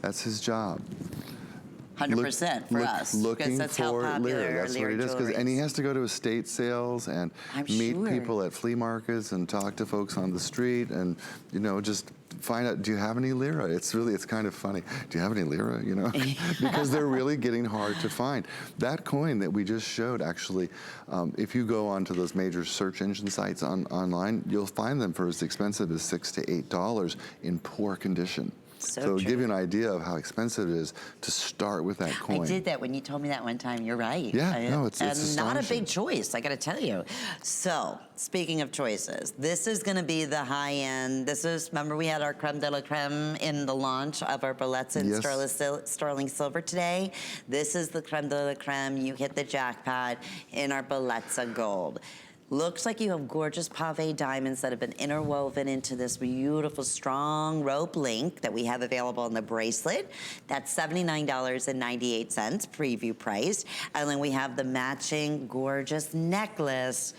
That's his job. 100% for us. Looking that's for how popular lyra. That's what he does. And he has to go to estate sales and meet people at flea markets and talk to folks on the street and, you know, just find out, do you have any lyra? It's kind of funny. Do you have any lyra, you know? Because they're really getting hard to find. That coin that we just showed, actually, if you go onto those major search engine sites online, you'll find them for as expensive as $6 to $8 in poor condition. So to give you an idea of how expensive it is to start with that coin. I did that when you told me that one time. You're right. Yeah, no, it's not a big choice, I got to tell you. So, speaking of choices, this is going to be the high end. This is, remember we had our creme de la creme in the launch of our Bellezza and sterling silver today. This is the creme de la creme. You hit the jackpot in our Bellezza gold. Looks like you have gorgeous pave diamonds that have been interwoven into this beautiful, strong rope link that we have available in the bracelet. That's $79.98 preview price. And then we have the matching gorgeous necklace.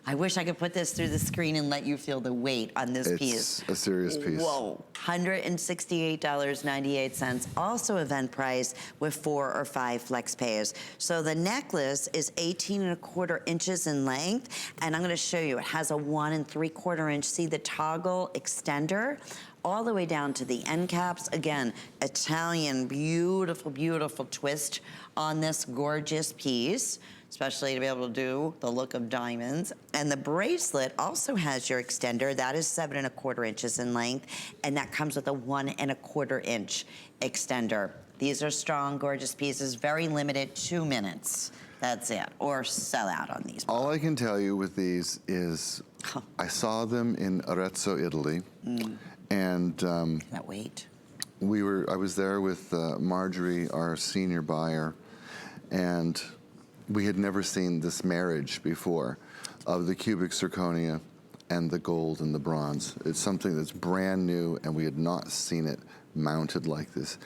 I wish I could put this through the screen and let you feel the weight on this piece. It's a serious piece. Whoa, $168.98, also event price with 4 or 5 flex pays. So the necklace is 18¼ inches in length, and I'm gonna show you, it has a 1 3/4 inch, see the toggle extender? All the way down to the end caps. Again, Italian, beautiful, beautiful twist on this gorgeous piece, especially to be able to do the look of diamonds. And the bracelet also has your extender. That is 7 1/4 inches in length, and that comes with a 1 1/4 inch extender. These are strong, gorgeous pieces, very limited, 2 minutes. That's it, or sell out on these. All I can tell you with these is I saw them in Arezzo, Italy. And that weight. I was there with Marjorie, our senior buyer, and we had never seen this marriage before of the cubic zirconia and the gold and the bronze. It's something that's brand new, and we had not seen it mounted like this.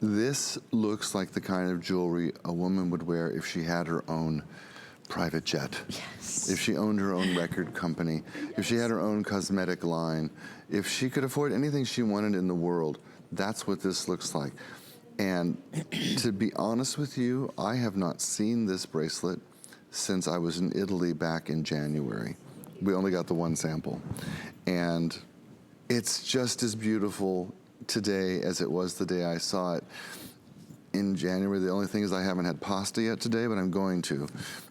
This looks like the kind of jewelry a woman would wear if she had her own private jet. Yes. If she owned her own record company, if she had her own cosmetic line, if she could afford anything she wanted in the world, that's what this looks like. And to be honest with you, I have not seen this bracelet since I was in Italy back in January. We only got the one sample. And it's just as beautiful today as it was the day I saw it in January. The only thing is I haven't had pasta yet today, but I'm going to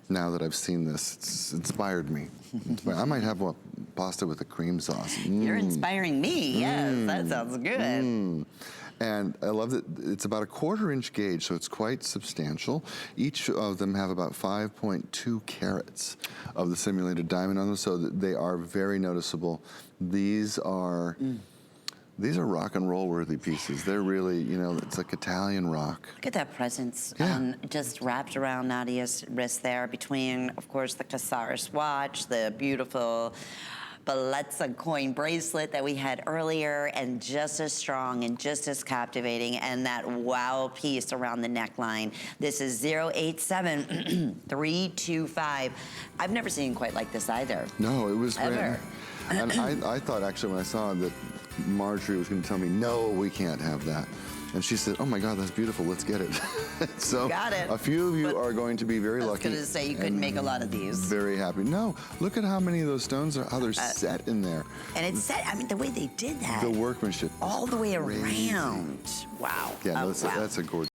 now that I've seen this. It's inspired me. I might have pasta with a cream sauce. You're inspiring me, yes, that sounds good. And I love that it's about a 1/4 inch gauge, so it's quite substantial. Each of them have about 5.2 carats of the simulated diamond on them, so they are very noticeable. These are rock and roll worthy pieces. They're really, you know, it's like Italian rock. Look at that presence just wrapped around Nadia's wrist there between, of course, the Casares watch, the beautiful Bellezza coin bracelet that we had earlier, and just as strong and just as captivating, and that wow piece around the neckline. This is 087325. I've never seen quite like this either. No, it was ever. And I thought actually when I saw that Marjorie was going to tell me, no, we can't have that. And she said, oh my God, that's beautiful, let's get it. So got it. A few of you are going to be very lucky. I was going to say you couldn't make a lot of these. Very happy. No, look at how many of those stones are, how they're set in there. And it's set, I mean, the way they did that. The workmanship. All the way around. Wow. Yeah, no, that's a gorgeous.